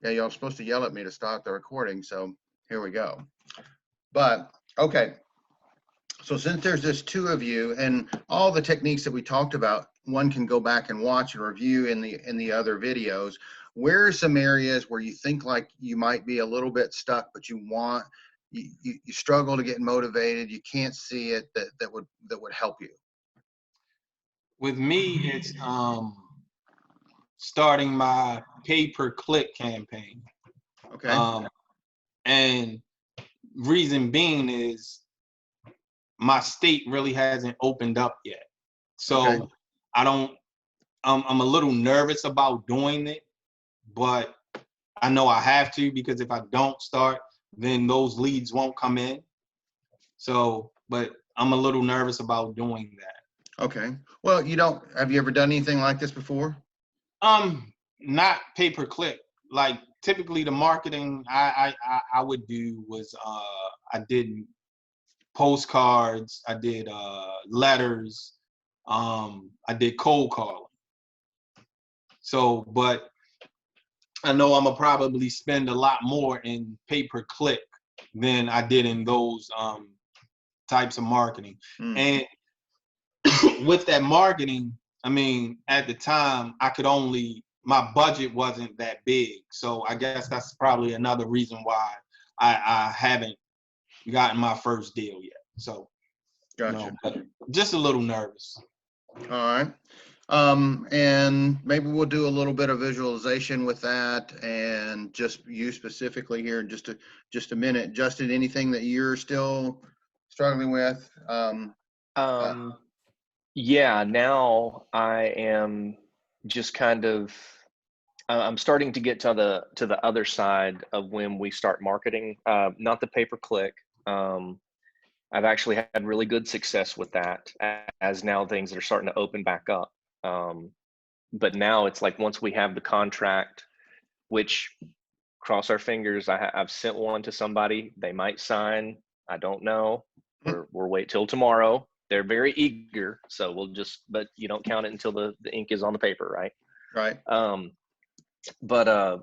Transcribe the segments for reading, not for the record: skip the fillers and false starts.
Yeah, y'all supposed to yell at me to stop the recording, so here we go. But okay, so since there's just two of you and all the techniques that we talked about, one can go back and watch and review in the other videos. Where are some areas where you think like you might be a little bit stuck, but you struggle to get motivated, you can't see it, that would help you? With me, it's starting my pay-per-click campaign. Okay. And reason being is my state really hasn't opened up yet. Okay. So I don't, I'm a little nervous about doing it, but I know I have to, because if I don't start, then those leads won't come in. So, but I'm a little nervous about doing that. Okay. Well, have you ever done anything like this before? Not pay per click. Like typically the marketing I would do was I did postcards, I did letters, I did cold calling. So, but I know I'm gonna probably spend a lot more in pay per click than I did in those types of marketing. And with that marketing, I mean, at the time, my budget wasn't that big. So I guess that's probably another reason why I haven't gotten my first deal yet. So, Gotcha. Just a little nervous. All right. And maybe we'll do a little bit of visualization with that, and just you specifically here in just a minute. Justin, anything that you're still struggling with? Yeah, now I am just kind of I'm starting to get to the other side of when we start marketing, not the pay-per-click. I've actually had really good success with that, as now things are starting to open back up. But now it's like, once we have the contract, which, cross our fingers, I've sent one to somebody, they might sign. I don't know. We'll wait till tomorrow. They're very eager, so but you don't count it until the ink is on the paper, right? Right. But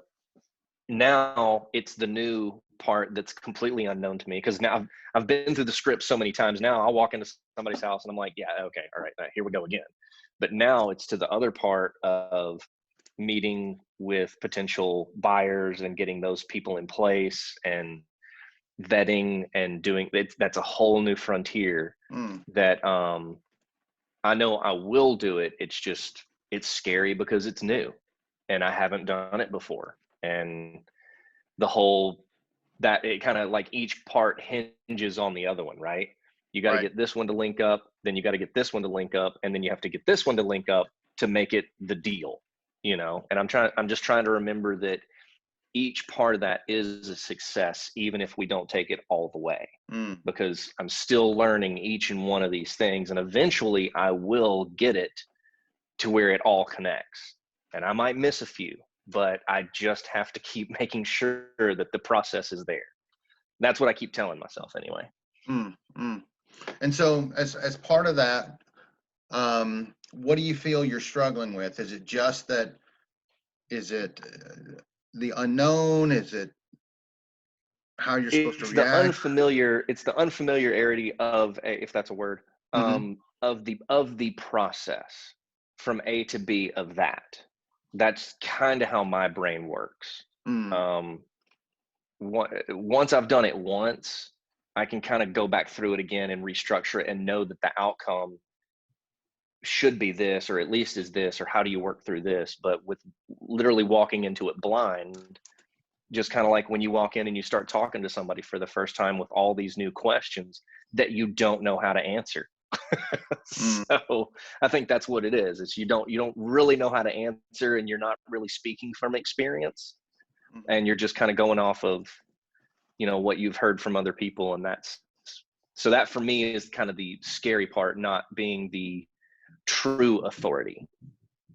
now it's the new part that's completely unknown to me, because now I've been through the script so many times. Now I'll walk into somebody's house and I'm like, yeah, okay, all right, here we go again. But now it's to the other part of meeting with potential buyers and getting those people in place and vetting and doing it. That's a whole new frontier that I know I will do it. It's scary because it's new and I haven't done it before. And that it kind of like each part hinges on the other one, right? You got to get this one to link up, then you got to get this one to link up, and then you have to get this one to link up to make it the deal, And I'm just trying to remember that each part of that is a success, even if we don't take it all the way, because I'm still learning each and one of these things, and eventually I will get it to where it all connects. And I might miss a few, but I just have to keep making sure that the process is there. That's what I keep telling myself anyway. And so as part of that, what do you feel you're struggling with? Is it just that, is it the unknown? Is it how you're supposed to react? It's the unfamiliarity of, if that's a word, of the process from A to B of that. That's kind of how my brain works. Once I've done it once, I can kind of go back through it again and restructure it and know that the outcome should be this, or at least is this, or how do you work through this? But with literally walking into it blind, just kind of like when you walk in and you start talking to somebody for the first time with all these new questions that you don't know how to answer. So I think that's what it is. It's you don't really know how to answer, and you're not really speaking from experience, and you're just kind of going off of, what you've heard from other people. And so that for me is kind of the scary part, not being the true authority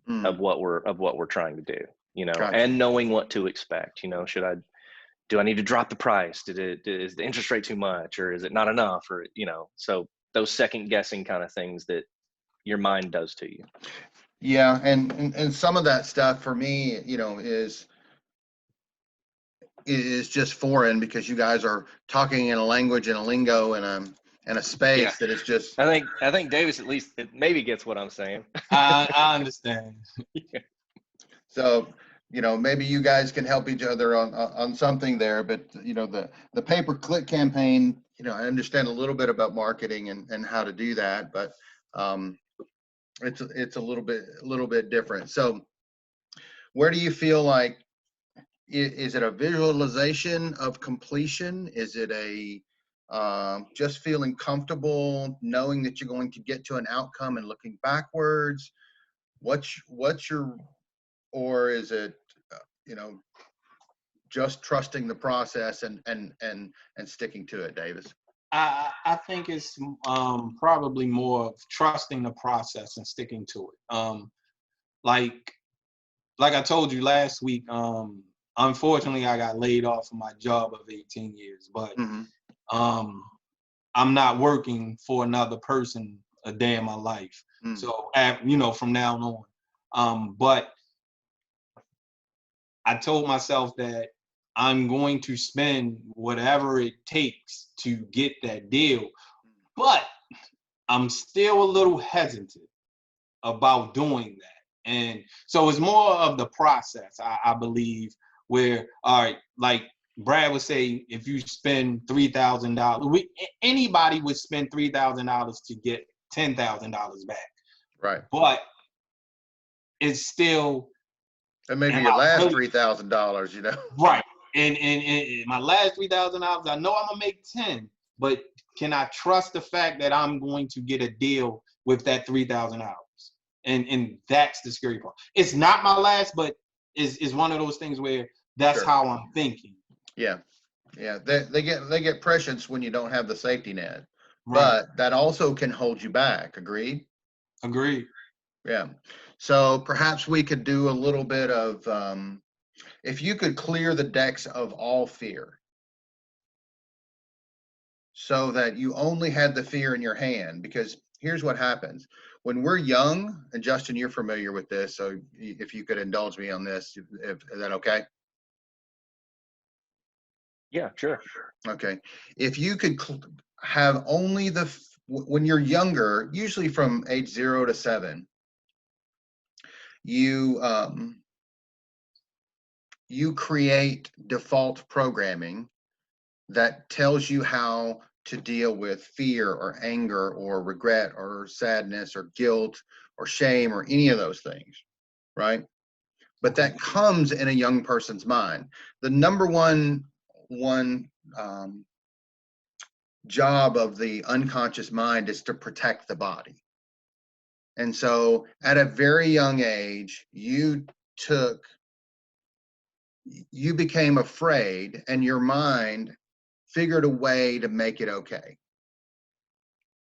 of what we're trying to do, Gotcha. And knowing what to expect. Do I need to drop the price? Is the interest rate too much, or is it not enough? Or, so those second guessing kind of things that your mind does to you. Yeah. And some of that stuff for me, is is just foreign because you guys are talking in a language and a lingo and a space Yeah. that is just. I think Davis at least maybe gets what I'm saying. I understand. So, maybe you guys can help each other on something there, but the pay-per-click campaign, I understand a little bit about marketing and how to do that, but it's a little bit different. So where do you feel like, is it a visualization of completion? Is it a just feeling comfortable knowing that you're going to get to an outcome and looking backwards? What's your, or is it you know just trusting the process and sticking to it, Davis? I think it's probably more of trusting the process and sticking to it. Like I told you last week, unfortunately I got laid off from my job of 18 years, but Mm-hmm. I'm not working for another person a day in my life. Mm. So from now on. But I told myself that I'm going to spend whatever it takes to get that deal. But I'm still a little hesitant about doing that. And so it's more of the process, I believe, where, all right, like Brad would say, if you spend $3,000, anybody would spend $3,000 to get $10,000 back. Right. But it's still, And maybe your last $3,000, right. And my last $3,000, I know I'm gonna make 10, but can I trust the fact that I'm going to get a deal with that $3,000? And that's the scary part. It's not my last, but is one of those things where that's Sure. how I'm thinking. Yeah. They get precious when you don't have the safety net, Right. but that also can hold you back. Agreed? Agreed. Yeah. So perhaps we could do a little bit of, if you could clear the decks of all fear so that you only had the fear in your hand, because here's what happens when we're young. And Justin, you're familiar with this, so if you could indulge me on this, is that okay? Yeah, sure. Okay. If you could have only when you're younger, usually from age 0 to 7, you you create default programming that tells you how to deal with fear or anger or regret or sadness or guilt or shame or any of those things, right? But that comes in a young person's mind. The number one job of the unconscious mind is to protect the body. And so at a very young age, you became afraid, and your mind figured a way to make it okay.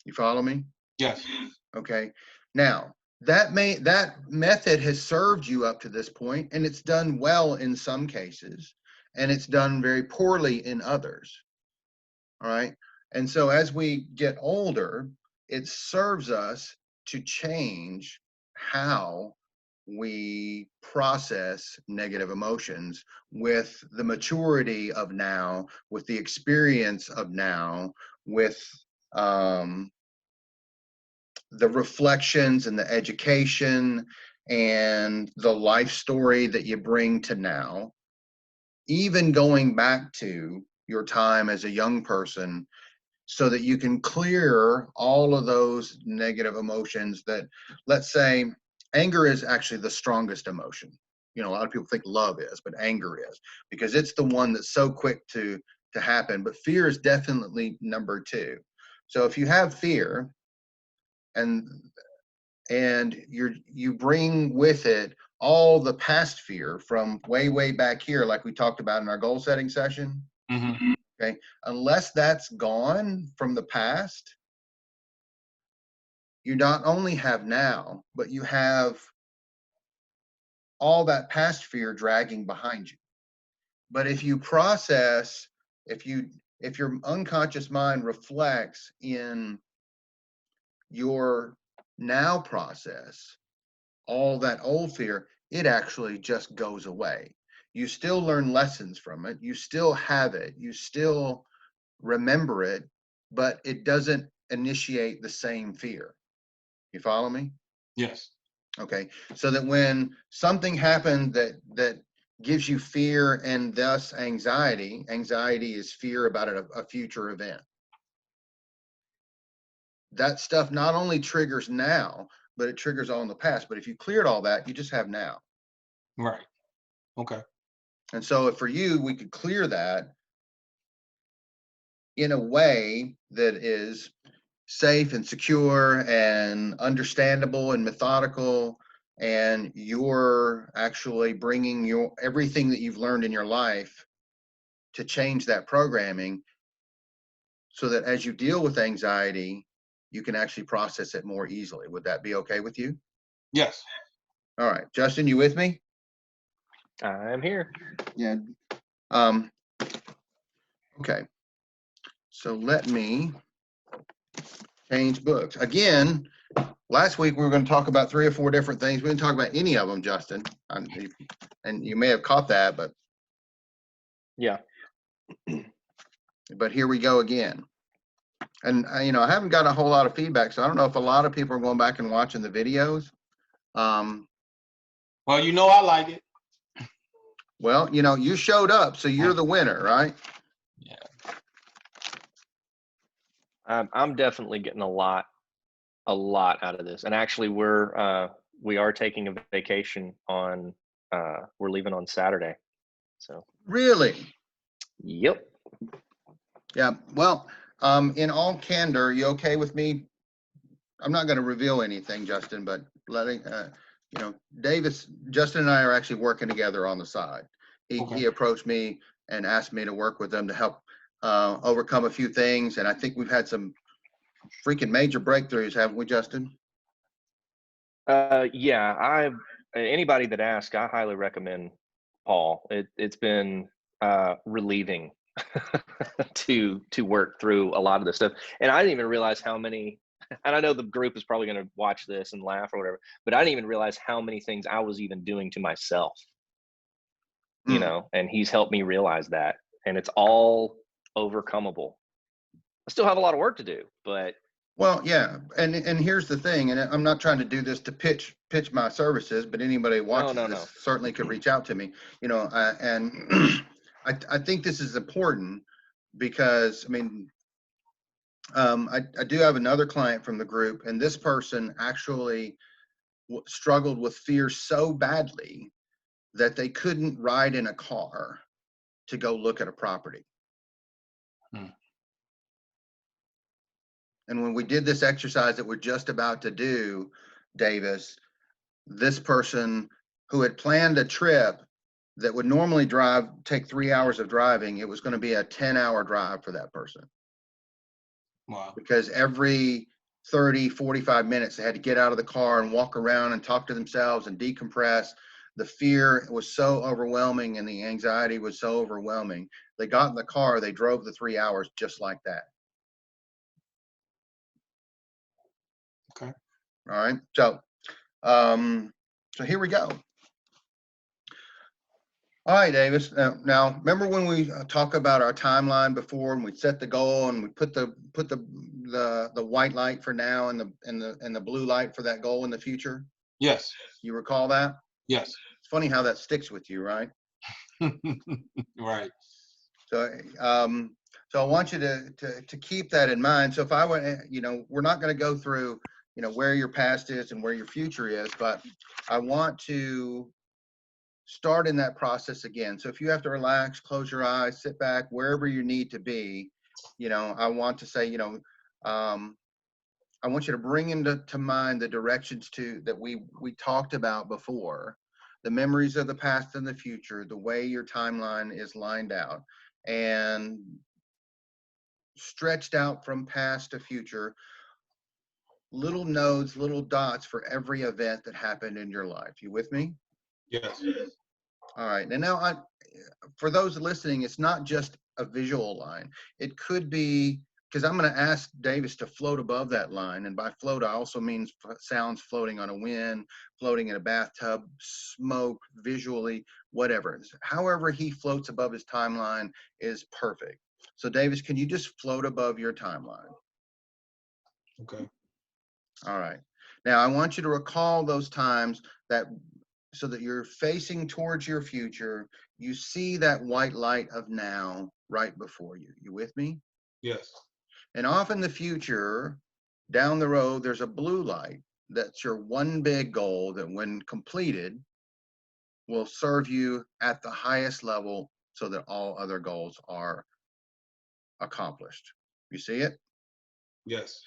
You follow me? Yes. Okay. Now, that method has served you up to this point, and it's done well in some cases, and it's done very poorly in others. All right. And so as we get older, it serves us to change how we process negative emotions with the maturity of now, with the experience of now, with um, the reflections and the education and the life story that you bring to now, even going back to your time as a young person, so that you can clear all of those negative emotions. That, let's say, anger is actually the strongest emotion. A lot of people think love is, but anger is, because it's the one that's so quick to happen. But fear is definitely number 2. So if you have fear, and you bring with it all the past fear from way back here, like we talked about in our goal setting session. Mm-hmm. Okay. Unless that's gone from the past, you not only have now, but you have all that past fear dragging behind you. But if you process, if your unconscious mind reflects in your now process all that old fear, it actually just goes away. You still learn lessons from it. You still have it. You still remember it, but it doesn't initiate the same fear. You follow me? Yes. Okay. So that when something happened that gives you fear and thus anxiety, anxiety is fear about a future event. That stuff not only triggers now, but it triggers all in the past. But if you cleared all that, you just have now. Right. Okay. And so if for you, we could clear that in a way that is safe and secure and understandable and methodical, and you're actually bringing your everything that you've learned in your life to change that programming, so that as you deal with anxiety, you can actually process it more easily. Would that be okay with you? Yes. All right, Justin, you with me? I'm here. Yeah. Um, okay. So let me change books. Again, last week we were going to talk about 3 or 4 different things. We didn't talk about any of them, Justin. And you may have caught that, Yeah. but here we go again. And I haven't got a whole lot of feedback, so I don't know if a lot of people are going back and watching the videos. Well, I like it. Well, you showed up, so you're the winner, right? Yeah. I'm definitely getting a lot out of this. And actually, we are taking a vacation on. We're leaving on Saturday. So. Really? Yep. Yeah. Well, in all candor, you okay with me? I'm not going to reveal anything, Justin, but letting Justin and I are actually working together on the side. He Okay. approached me and asked me to work with them to help overcome a few things, and I think we've had some freaking major breakthroughs, haven't we, Justin? Yeah. Anybody that asks, I highly recommend Paul. It's been relieving to work through a lot of this stuff. And I didn't even realize how many. And I know the group is probably going to watch this and laugh or whatever, but I didn't even realize how many things I was even doing to myself. And he's helped me realize that, and it's all overcomeable. I still have a lot of work to do, but Well, yeah, and here's the thing, and I'm not trying to do this to pitch my services, but anybody who watches no. this certainly could reach out to me. And I think this is important because I do have another client from the group, and this person actually struggled with fear so badly that they couldn't ride in a car to go look at a property. And when we did this exercise that we're just about to do, Davis, this person who had planned a trip that would normally take 3 hours of driving, it was going to be a 10-hour drive for that person. Wow. Because every 30, 45 minutes, they had to get out of the car and walk around and talk to themselves and decompress. The fear was so overwhelming and the anxiety was so overwhelming. They got in the car, they drove the 3 hours just like that. Okay. All right. So here we go. All right, Davis. Now, remember when we talk about our timeline before, and we set the goal, and we put the white light for now and the blue light for that goal in the future? Yes. You recall that? Yes. It's funny how that sticks with you, right? Right. So, so I want you to keep that in mind. So if I were, we're not going to go through, where your past is and where your future is, but I want to start in that process again. So if you have to relax, close your eyes, sit back, wherever you need to be, I want to say, I want you to bring into mind the directions that we talked about before, the memories of the past and the future, the way your timeline is lined out, and stretched out from past to future, little nodes, little dots for every event that happened in your life. You with me? Yes. All right. And now for those listening, it's not just a visual line. It could be because I'm going to ask Davis to float above that line. And by float, I also mean sounds floating on a wind, floating in a bathtub, smoke, visually, whatever. However he floats above his timeline is perfect. So Davis, can you just float above your timeline? Okay. All right. Now I want you to recall those times that, so that you're facing towards your future, you see that white light of now right before you. You with me? Yes. And off in the future, down the road, there's a blue light. That's your one big goal that when completed will serve you at the highest level so that all other goals are accomplished. You see it? Yes.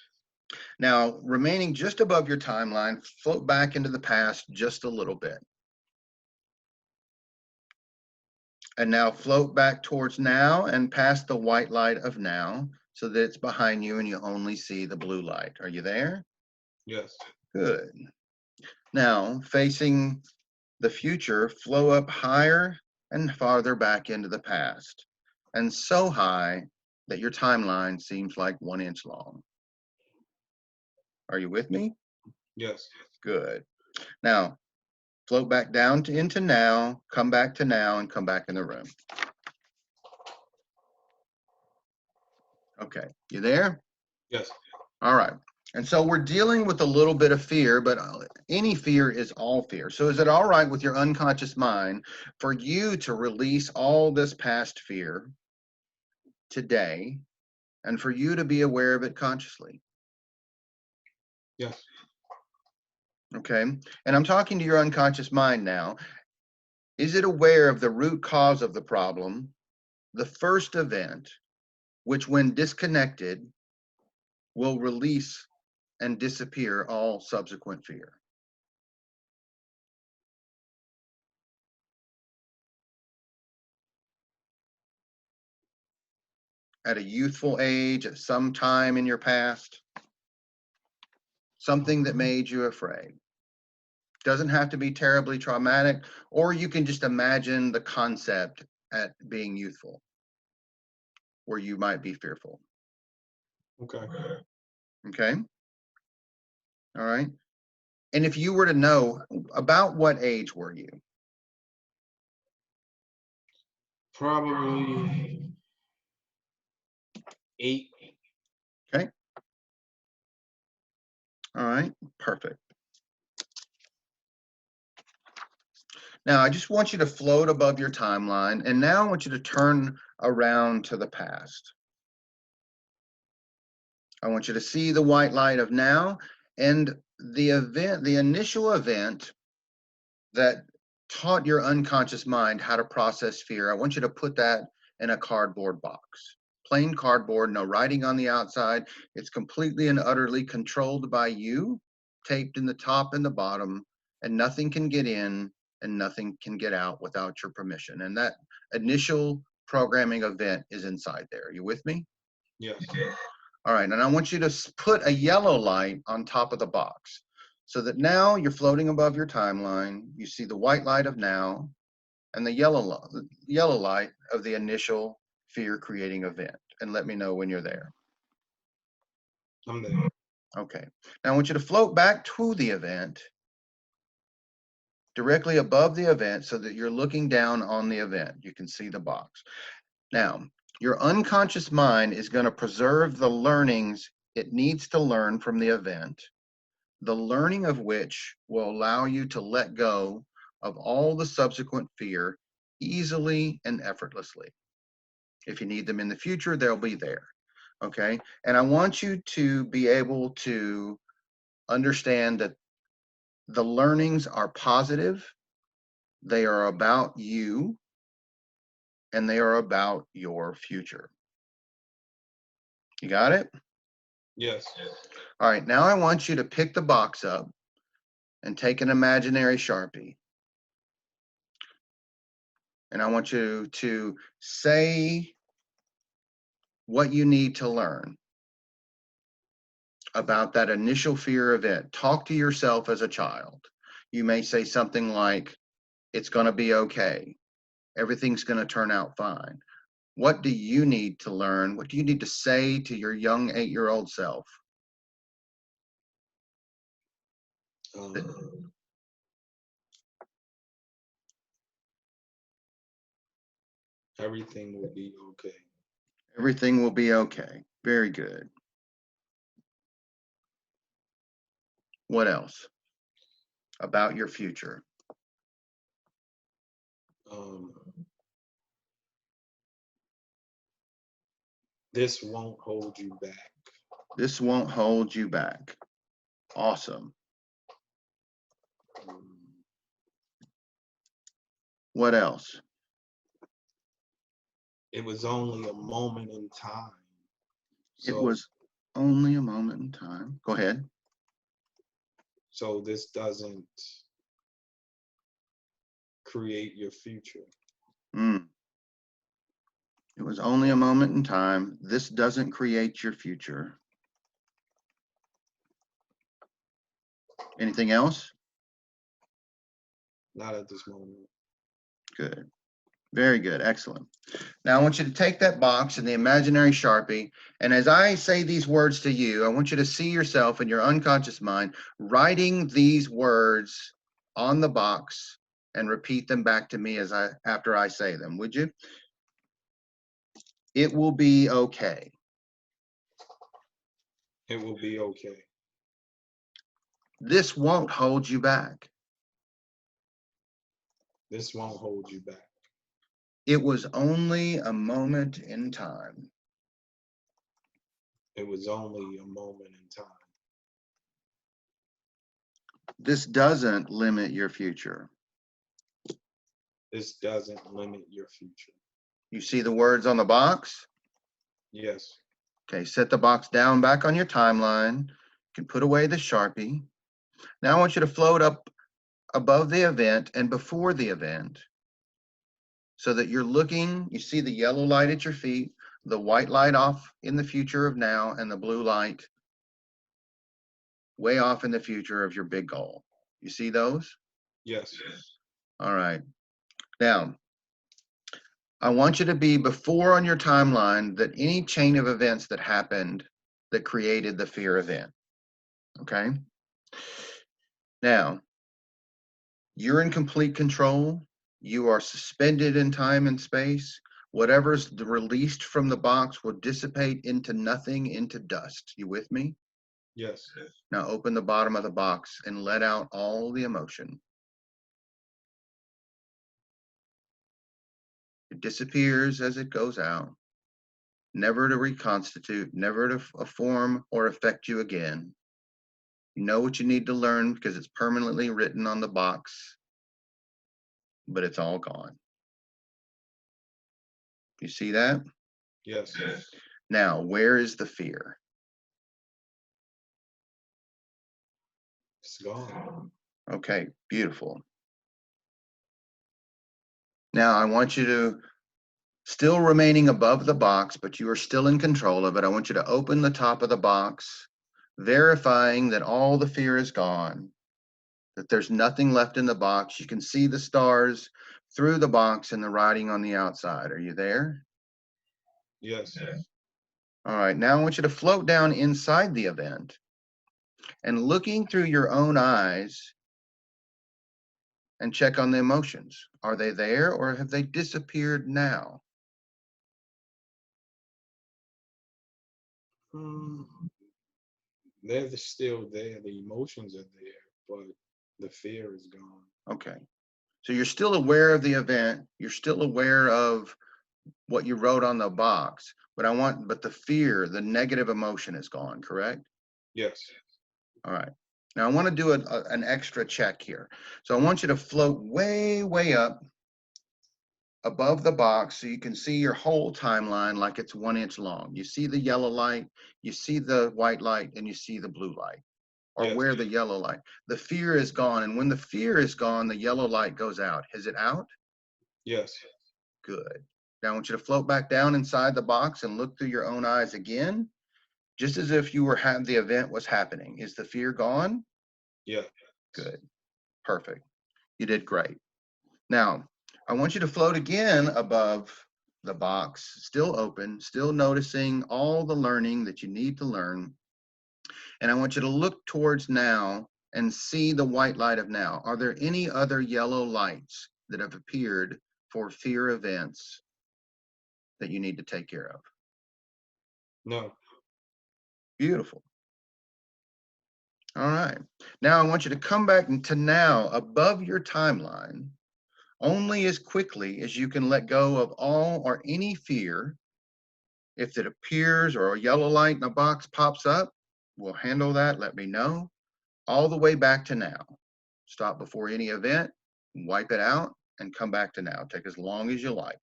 Now, remaining just above your timeline, float back into the past just a little bit. And now float back towards now and past the white light of now so that it's behind you and you only see the blue light. Are you there? Yes. Good. Now, facing the future, flow up higher and farther back into the past, and so high that your timeline seems like 1 inch long. Are you with me? Yes. Good. Now, float back down into now, come back to now, and come back in the room. Okay, you there? Yes. All right. And so we're dealing with a little bit of fear, but any fear is all fear. So is it all right with your unconscious mind for you to release all this past fear today and for you to be aware of it consciously? Yes. Okay. And I'm talking to your unconscious mind now. Is it aware of the root cause of the problem, the first event, which when disconnected will release and disappear all subsequent fear? At a youthful age, at some time in your past, something that made you afraid. Doesn't have to be terribly traumatic, or you can just imagine the concept at being youthful, where you might be fearful. Okay. Okay. All right. And if you were to know, about what age were you? Probably 8. Okay. All right. Perfect. Now, I just want you to float above your timeline. And now I want you to turn around to the past. I want you to see the white light of now and the event, the initial event that taught your unconscious mind how to process fear. I want you to put that in a cardboard box. Plain cardboard, no writing on the outside. It's completely and utterly controlled by you, taped in the top and the bottom, and nothing can get in and nothing can get out without your permission. And that initial programming event is inside there. You with me? Yes. All right, and I want you to put a yellow light on top of the box so that now you're floating above your timeline. You see the white light of now and the yellow light of the initial fear-creating event. And let me know when you're there. I'm there. Okay. Now I want you to float back to the event, directly above the event so that you're looking down on the event. You can see the box. Now, your unconscious mind is going to preserve the learnings it needs to learn from the event, the learning of which will allow you to let go of all the subsequent fear easily and effortlessly. If you need them in the future, they'll be there. Okay. And I want you to be able to understand that the learnings are positive, they are about you, and they are about your future. You got it? Yes. All right, now I want you to pick the box up and take an imaginary Sharpie. And I want you to say what you need to learn about that initial fear event. Talk to yourself as a child. You may say something like, it's going to be okay. Everything's going to turn out fine. What do you need to learn? What do you need to say to your young 8-year-old self? Everything will be okay. Everything will be okay. Very good. What else about your future? This won't hold you back. This won't hold you back. Awesome. What else? It was only a moment in time. It was only a moment in time. Go ahead. So this doesn't create your future. It was only a moment in time. This doesn't create your future. Anything else? Not at this moment. Good. Very good. Excellent. Now I want you to take that box and the imaginary Sharpie, and as I say these words to you, I want you to see yourself in your unconscious mind writing these words on the box and repeat them back to me after I say them. Would you? It will be okay. It will be okay. This won't hold you back. This won't hold you back. It was only a moment in time. It was only a moment in time. This doesn't limit your future. This doesn't limit your future. You see the words on the box? Yes. Okay, set the box down back on your timeline. You can put away the Sharpie. Now I want you to float up above the event and before the event so that you're looking, you see the yellow light at your feet, the white light off in the future of now, and the blue light way off in the future of your big goal. You see those? Yes. All right. Now, I want you to be before on your timeline that any chain of events that happened that created the fear event. Okay? Now, you're in complete control. You are suspended in time and space. Whatever's released from the box will dissipate into nothing, into dust. You with me? Yes. Now open the bottom of the box and let out all the emotion. It disappears as it goes out, never to reconstitute, never to form or affect you again. You know what you need to learn because it's permanently written on the box, but it's all gone. You see that? Yes. Now, where is the fear? It's gone. Okay, beautiful. Now, I want you to, still remaining above the box, but you are still in control of it. I want you to open the top of the box, verifying that all the fear is gone, that there's nothing left in the box. You can see the stars through the box and the writing on the outside. Are you there? Yes. All right, now I want you to float down inside the event and looking through your own eyes and check on the emotions. Are they there or have they disappeared now? They're still there. The emotions are there, but the fear is gone. Okay. So you're still aware of the event. You're still aware of what you wrote on the box, but the fear, the negative emotion is gone, correct? Yes. All right. Now I want to do an extra check here. So I want you to float way, way up above the box so you can see your whole timeline like it's 1 inch long. You see the yellow light, you see the white light, and you see the blue light, or Yes. where the yellow light. The fear is gone, and when the fear is gone, the yellow light goes out. Is it out? Yes. Good. Now I want you to float back down inside the box and look through your own eyes again, just as if you were the event was happening. Is the fear gone? Yeah. Good. Perfect. You did great. Now, I want you to float again above the box, still open, still noticing all the learning that you need to learn. And I want you to look towards now and see the white light of now. Are there any other yellow lights that have appeared for fear events that you need to take care of? No. Beautiful. All right. Now I want you to come back to now above your timeline only as quickly as you can let go of all or any fear. If it appears or a yellow light in a box pops up, we'll handle that. Let me know. All the way back to now. Stop before any event, wipe it out, and come back to now. Take as long as you like.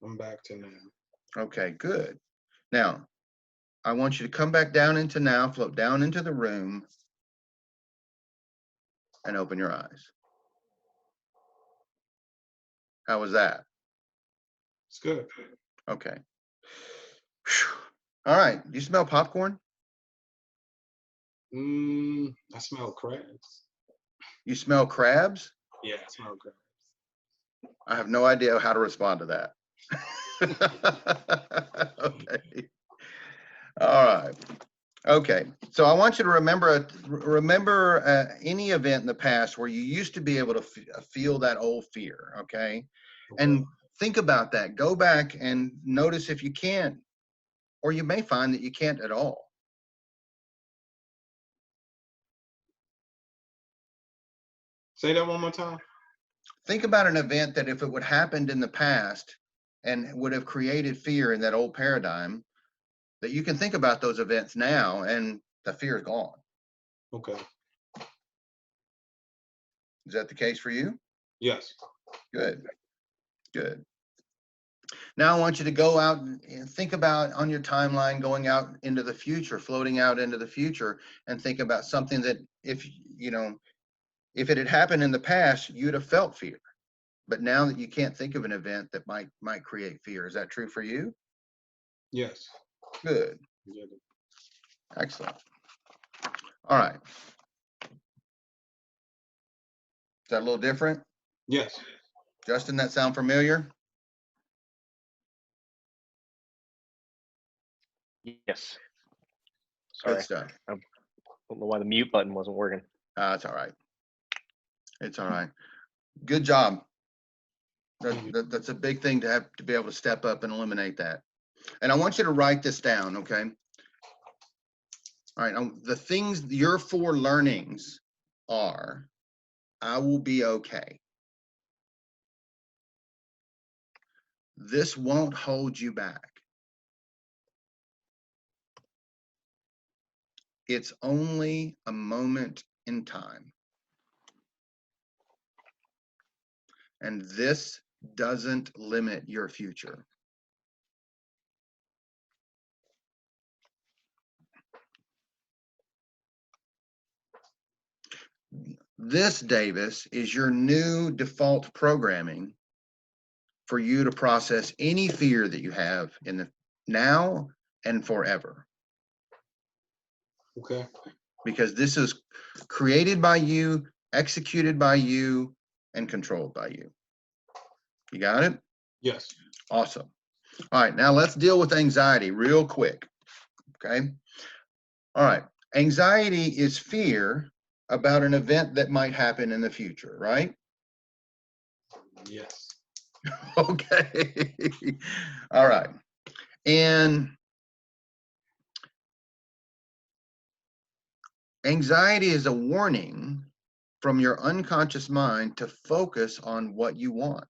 I'm back to now. Okay, good. Now, I want you to come back down into now, float down into the room, and open your eyes. How was that? It's good. Okay. Whew. All right. Do you smell popcorn? I smell crabs. You smell crabs? Yeah, I smell crabs. I have no idea how to respond to that. Okay. All right. Okay. So I want you to remember any event in the past where you used to be able to feel that old fear. Okay. And think about that. Go back and notice if you can't, or you may find that you can't at all. Say that one more time. Think about an event that if it would happened in the past and would have created fear in that old paradigm, that you can think about those events now and the fear is gone. Okay. Is that the case for you? Yes. Good. Good. Now I want you to go out and think about on your timeline going out into the future, floating out into the future, and think about something that if it had happened in the past, you'd have felt fear. But now that you can't think of an event that might create fear, is that true for you? Yes. Good. Yeah. Excellent. All right. Is that a little different? Yes. Justin, that sound familiar? Yes. Good Sorry. stuff. I don't know why the mute button wasn't working. It's all right. It's all right. Good job. That's a big thing to have to be able to step up and eliminate that. And I want you to write this down, okay? All right. The things, your 4 learnings are, I will be okay. This won't hold you back. It's only a moment in time. And this doesn't limit your future. This, Davis, is your new default programming for you to process any fear that you have in the now and forever. Okay. Because this is created by you, executed by you, and controlled by you. You got it? Yes. Awesome. All right, now let's deal with anxiety real quick. Okay. All right. Anxiety is fear about an event that might happen in the future, right? Yes. Okay. All right. And anxiety is a warning from your unconscious mind to focus on what you want.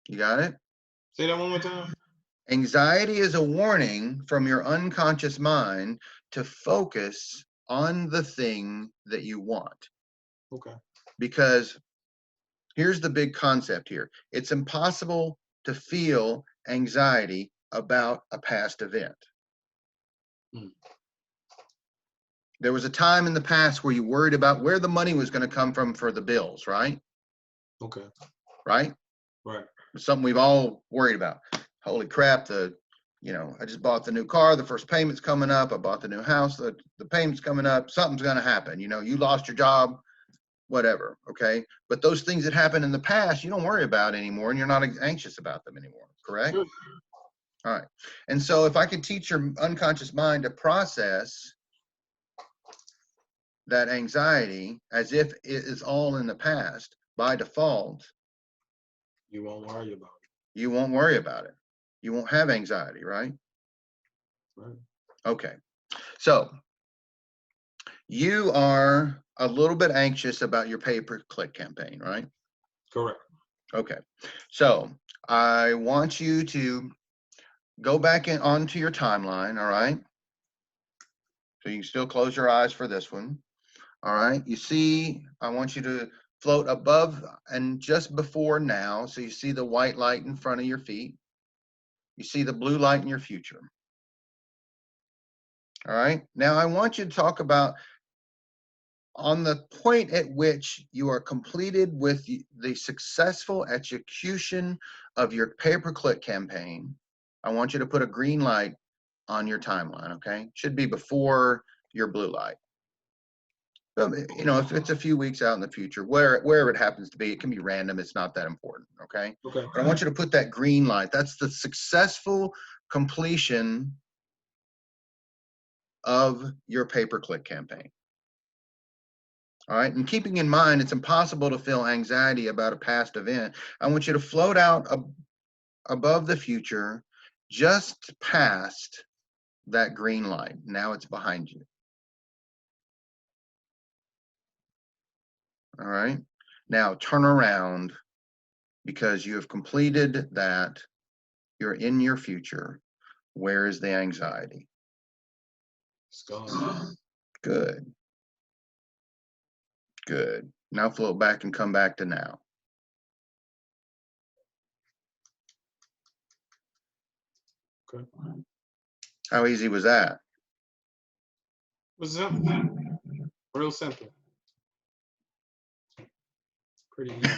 You got it? Say that one more time. Anxiety is a warning from your unconscious mind to focus on the thing that you want. Okay. Because here's the big concept here. It's impossible to feel anxiety about a past event. There was a time in the past where you worried about where the money was going to come from for the bills, right? Okay. Right? Right. It's something we've all worried about. Holy crap, the You know, I just bought the new car, the first payment's coming up. I bought the new house, the payment's coming up. Something's going to happen. You know, you lost your job, whatever. Okay. But those things that happened in the past, you don't worry about anymore, and you're not anxious about them anymore. Correct? Good. All right. And so if I could teach your unconscious mind to process that anxiety as if it is all in the past, by default, You won't worry about you won't worry about it. You won't have anxiety, right? it. Right. Okay. So you are a little bit anxious about your pay-per-click campaign, right? Correct. Okay. So I want you to go back in onto your timeline, all right? So you can still close your eyes for this one. All right. You see, I want you to float above and just before now. So you see the white light in front of your feet. You see the blue light in your future. All right. Now I want you to talk about on the point at which you are completed with the successful execution of your pay-per-click campaign. I want you to put a green light on your timeline. Okay. Should be before your blue light. You know, if it's a few weeks out in the future, wherever it happens to be, it can be random. It's not that important. Okay. Okay. But I want you to put that green light. That's the successful completion of your pay-per-click campaign. All right. And keeping in mind, it's impossible to feel anxiety about a past event. I want you to float out above the future, just past that green light. Now it's behind you. All right. Now turn around because you have completed that. You're in your future. Where is the anxiety? It's gone. Good. Good. Now float back and come back to now. Okay. How easy was that? It was simple. Real simple. Pretty easy.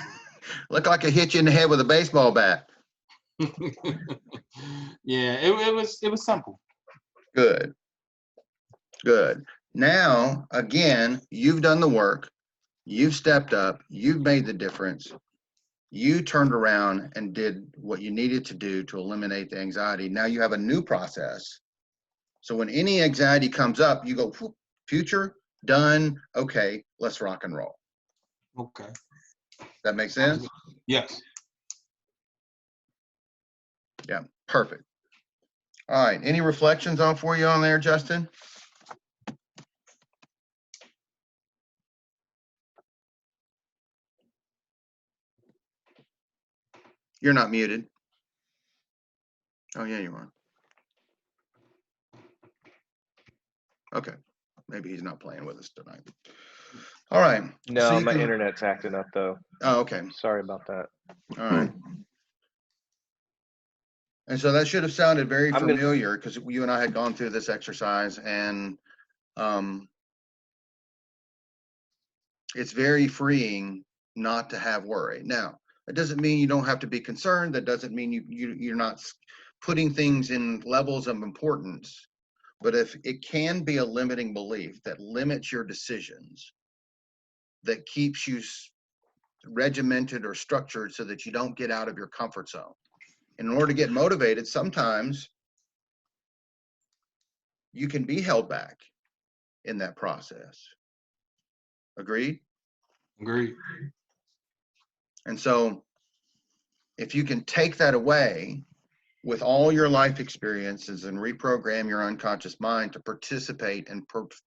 Looked like I hit you in the head with a baseball bat. Yeah, it was simple. Good. Good. Now, again, you've done the work. You've stepped up. You've made the difference. You turned around and did what you needed to do to eliminate the anxiety. Now you have a new process. So when any anxiety comes up, you go, future, done. Okay, let's rock and roll. Okay. That makes sense? Yes. Yeah, perfect. All right, any reflections on for you on there, Justin? You're not muted. Oh, yeah, you are. Okay, maybe he's not playing with us tonight. All right. No, so my internet's acting up though. Oh, okay. Sorry about that. All right. And so that should have sounded very familiar because you and I had gone through this exercise, and it's very freeing not to have worry. Now, that doesn't mean you don't have to be concerned. That doesn't mean you're not putting things in levels of importance. But if it can be a limiting belief that limits your decisions, that keeps you regimented or structured so that you don't get out of your comfort zone. In order to get motivated, sometimes you can be held back in that process. Agreed? Agreed. And so if you can take that away with all your life experiences and reprogram your unconscious mind to participate and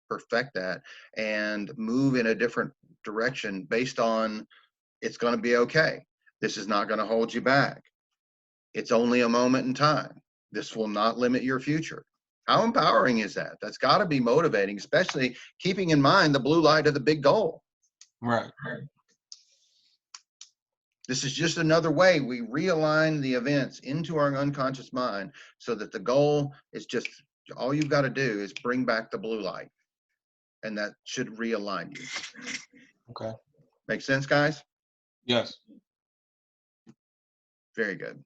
perfect that and move in a different direction based on it's going to be okay. This is not going to hold you back. It's only a moment in time. This will not limit your future. How empowering is that? That's got to be motivating, especially keeping in mind the blue light of the big goal. Right. This is just another way we realign the events into our unconscious mind so that the goal is just, all you've got to do is bring back the blue light, and that should realign you. Okay. Make sense, guys? Yes. Very good.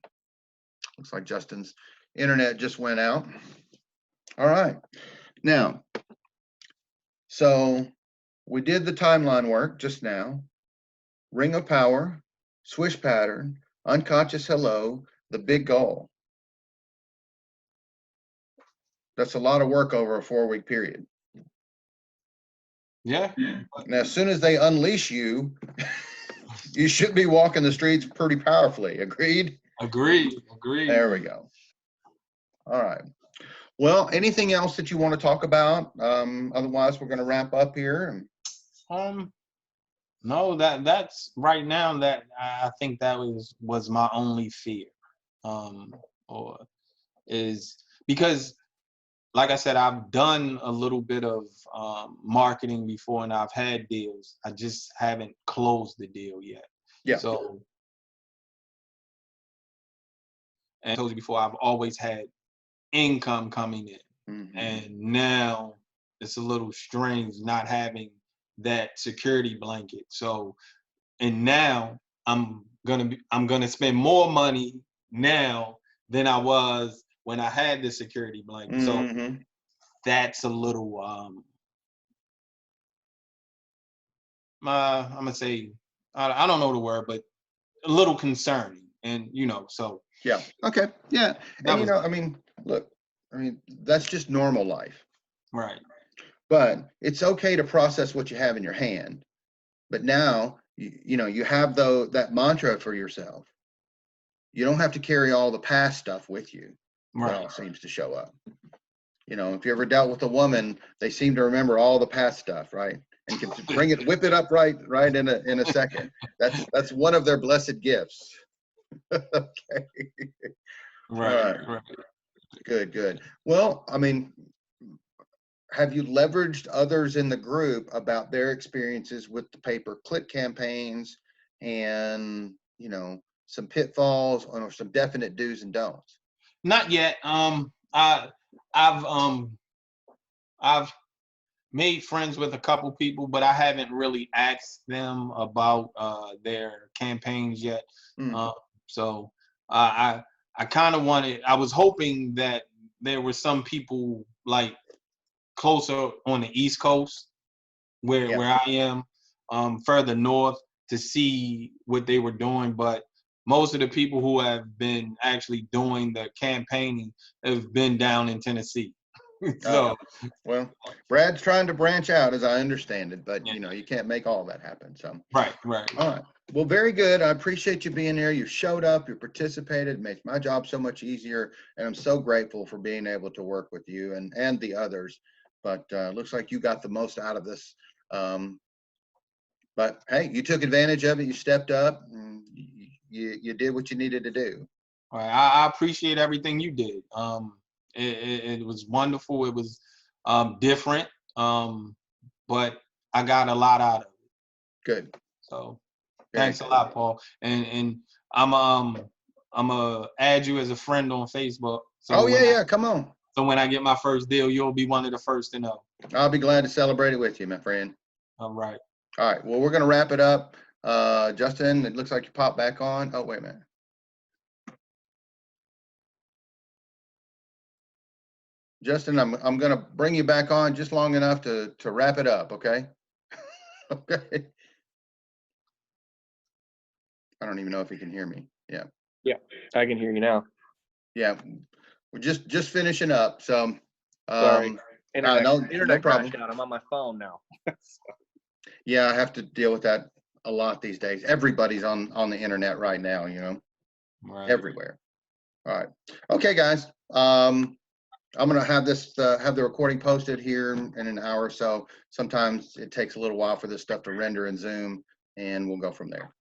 Looks like Justin's internet just went out. All right. Now, so we did the timeline work just now. Ring of power, swish pattern, unconscious hello, the big goal. That's a lot of work over a 4-week period. Yeah. Now, as soon as they unleash you, you should be walking the streets pretty powerfully. Agreed? Agreed. There we go. All right. Well, anything else that you want to talk about? Otherwise, we're going to wrap up here. No, that's right now that I think that was my only fear. Or is because, like I said, I've done a little bit of marketing before and I've had deals. I just haven't closed the deal yet. Yeah. So, and I told you before, I've always had income coming in. Mm-hmm. And now it's a little strange not having that security blanket. So, and now I'm gonna spend more money now than I was when I had the security blanket. Mm-hmm. So that's a little I'm gonna say I don't know the word, but a little concerning. And so Yeah. Okay. Yeah. that And was I mean, look, I mean, that's just normal life. right. But it's okay to process what you have in your hand. But now, you have that mantra for yourself. You don't have to carry all the past stuff with you. Right. That all seems to show up. If you ever dealt with a woman, they seem to remember all the past stuff, right? And can whip it up right in a second. That's one of their blessed gifts. Okay. Right. All right. Good. Well, I mean, have you leveraged others in the group about their experiences with the pay-per-click campaigns and, some pitfalls or some definite do's and don'ts? Not yet. I've made friends with a couple people, but I haven't really asked them about their campaigns yet. Mm. So I kind of wanted. I was hoping that there were some people like closer on the East Coast where I am, further north, to see what they were doing. But most of the people who have been actually doing the campaigning have been down in Tennessee. So, well, Brad's trying to branch out, as I understand it, but you can't make all that happen. So right. All right. Well, very good. I appreciate you being here. You showed up, you participated, it makes my job so much easier. And I'm so grateful for being able to work with you and the others. But looks like you got the most out of this. But hey, you took advantage of it. You stepped up. And you did what you needed to do. All right. I appreciate everything you did. It was wonderful. It was different, but I got a lot out of it. Good. So Very thanks good. a lot, Paul. And I'm gonna add you as a friend on Facebook. So Come on. So when I get my first deal, you'll be one of the first to know. I'll be glad to celebrate it with you, my friend. All right. All right. Well, we're gonna wrap it up. Justin, it looks like you popped back on. Oh, wait a minute. Justin, I'm going to bring you back on just long enough to wrap it up, okay? Okay. I don't even know if you can hear me. Yeah. Yeah, I can hear you now. Yeah, we're just finishing up. So, Sorry, internet no problem. crashed out. I'm on my phone now. Yeah, I have to deal with that a lot these days. Everybody's on the internet right now, Right. everywhere. All right. Okay, guys. I'm going to have the recording posted here in an hour or so. Sometimes it takes a little while for this stuff to render in Zoom, and we'll go from there.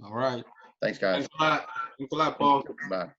All right. Thanks, guys. Thanks a lot, Paul. Bye.